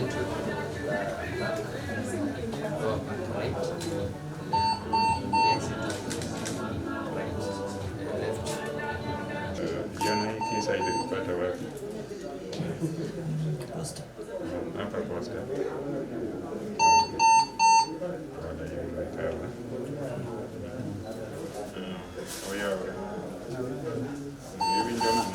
Jana hii sasa ilipata wapi? Hapa posta. Baada ya kuweka. Oya. Hivi ndio nani?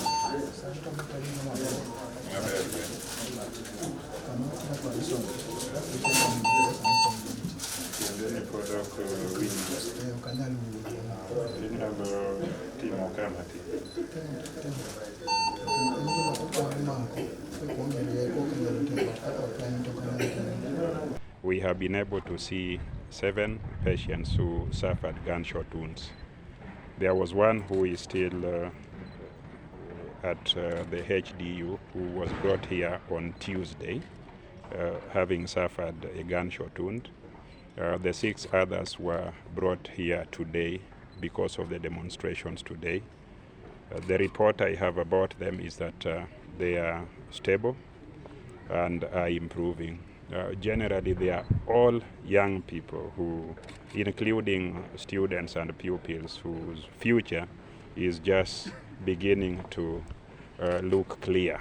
We have been able to see 7 patients who suffered gunshot wounds. There was one who is still at the HDU who was brought here on Tuesday, having suffered a gunshot wound. The 6 others were brought here today because of the demonstrations today. The report I have about them is that they are stable and are improving. Generally, they are all young people who, including students and pupils, whose future is just beginning to look clear.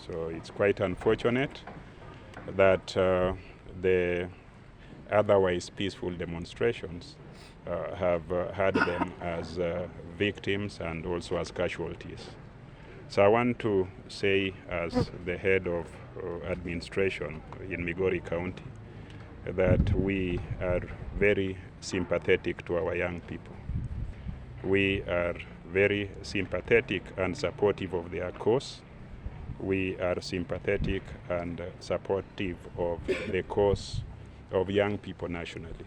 So it's quite unfortunate that the otherwise peaceful demonstrations have had them as victims and also as casualties. So I want to say, as the head of administration in Migori County, that we are very sympathetic to our young people. We are very sympathetic and supportive of their cause. We are sympathetic and supportive of the cause of young people nationally.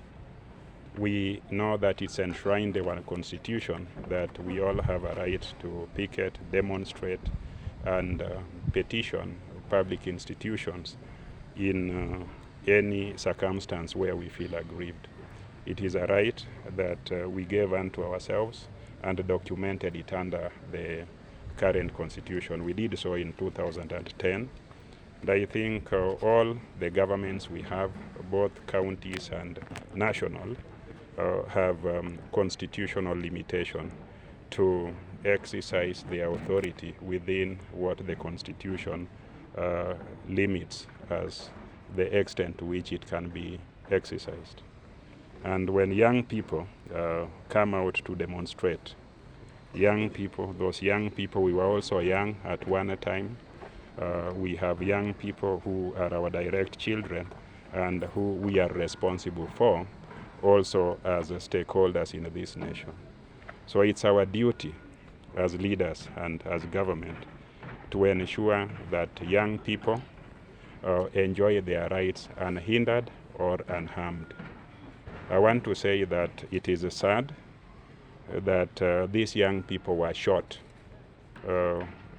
We know that it's enshrined in our constitution that we all have a right to picket, demonstrate, and petition public institutions in any circumstance where we feel aggrieved. It is a right that we gave unto ourselves and documented it under the current constitution. We did so in 2010. And I think all the governments we have, both counties and national, have constitutional limitation to exercise their authority within what the Constitution limits as the extent to which it can be exercised. And when young people come out to demonstrate, young people, those young people, we were also young at one time. We have young people who are our direct children and who we are responsible for also as stakeholders in this nation. So it's our duty as leaders and as government to ensure that young people enjoy their rights unhindered or unharmed. I want to say that it is sad that these young people were shot.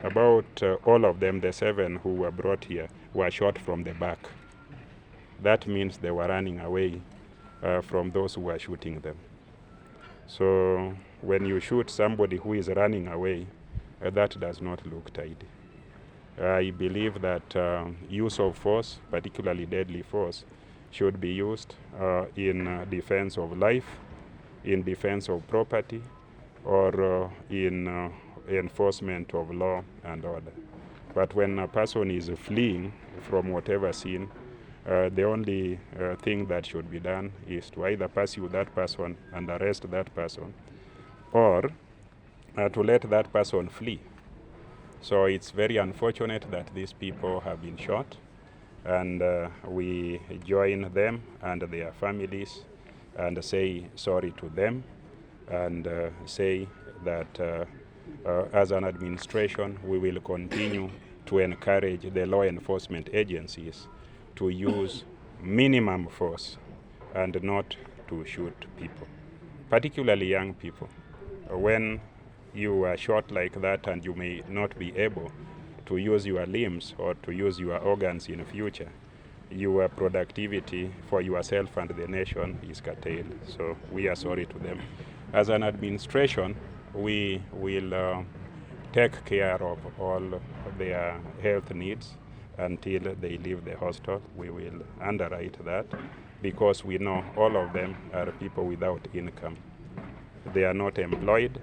About all of them, the 7 who were brought here, were shot from the back. That means they were running away from those who were shooting them. So when you shoot somebody who is running away, that does not look tidy. I believe that use of force, particularly deadly force, should be used in defense of life, in defense of property, or in enforcement of law and order. But when a person is fleeing from whatever scene, the only thing that should be done is to either pursue that person and arrest that person, or to let that person flee. So it's very unfortunate that these people have been shot, and we join them and their families and say sorry to them, and say that as an administration we will continue to encourage the law enforcement agencies to use minimum force and not to shoot people, particularly young people. When you are shot like that and you may not be able to use your limbs or to use your organs in the future, your productivity for yourself and the nation is curtailed. So we are sorry to them. As an administration, we will take care of all their health needs until they leave the hostel. We will underwrite that because we know all of them are people without income. They are not employed,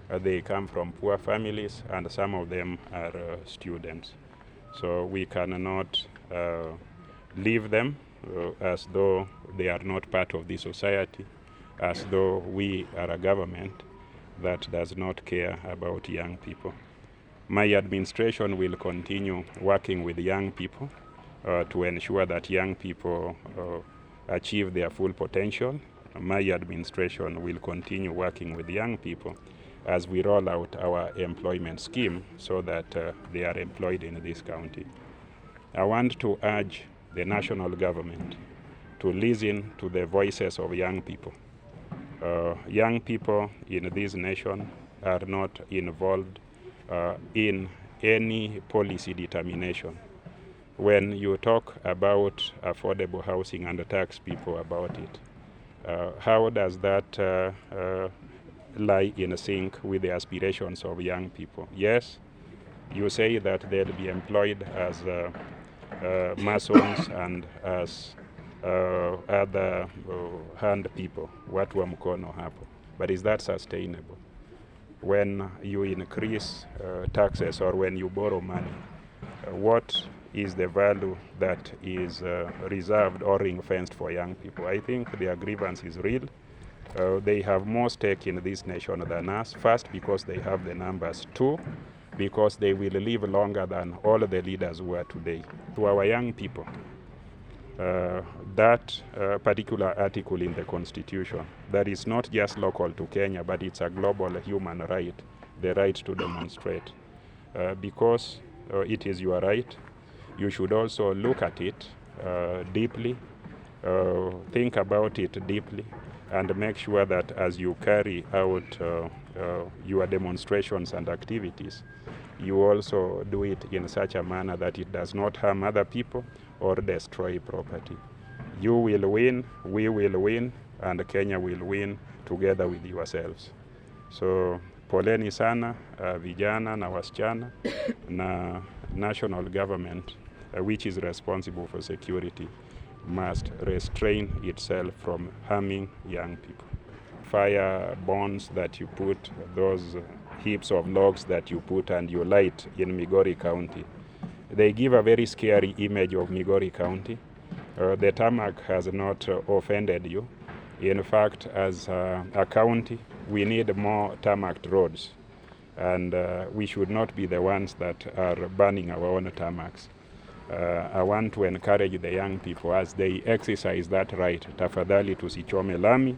they come from poor families, and some of them are students. So we cannot leave them as though they are not part of the society, as though we are a government that does not care about young people. My administration will continue working with young people to ensure that young people achieve their full potential. My administration will continue working with young people as we roll out our employment scheme so that they are employed in this county. I want to urge the national government to listen to the voices of young people. Young people in this nation are not involved in any policy determination. When you talk about affordable housing and tax people about it, how does that lie in sync with the aspirations of young people? Yes, you say that they'll be employed as masons and as other hand people, watu wa mkono hapo. But is that sustainable? When you increase taxes or when you borrow money, what is the value that is reserved or ring-fenced for young people? I think their grievance is real. They have more stake in this nation than us. First, because they have the numbers. Two, because they will live longer than all the leaders who are today. To our young people, that particular article in the Constitution, that is not just local to Kenya, but it's a global human right, the right to demonstrate. Because it is your right, you should also look at it deeply, think about it deeply, and make sure that as you carry out your demonstrations and activities, you also do it in such a manner that it does not harm other people or destroy property. You will win, we will win, and Kenya will win together with yourselves. So poleni sana vijana na wasichana na national government which is responsible for security must restrain itself from harming young people. Fire bonds that you put, those heaps of logs that you put and you light in Migori County, they give a very scary image of Migori County. The tarmac has not offended you. In fact, as a county, we need more tarmac roads, and we should not be the ones that are burning our own tarmacs. I want to encourage the young people as they exercise that right. Tafadhali tusichome lami,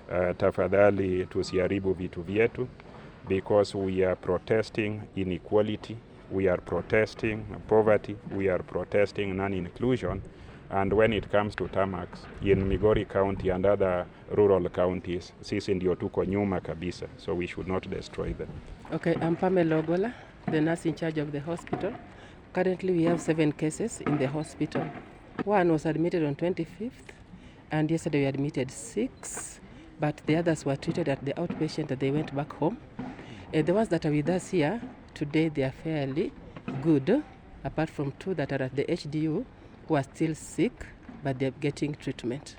tafadhali tusiharibu vitu vyetu, because we are protesting inequality, we are protesting poverty, we are protesting non-inclusion. And when it comes to tarmacs in Migori County and other rural counties, sisi ndio tuko nyuma kabisa, so we should not destroy them. Okay, I'm Pamela Ogola, the nurse in charge of the hospital. Currently we have 7 cases in the hospital. One was admitted on 25th, and yesterday we admitted 6, but the others were treated at the outpatient and they went back home. The ones that are with us here today, they are fairly good, apart from 2 that are at the HDU who are still sick, but they're getting treatment.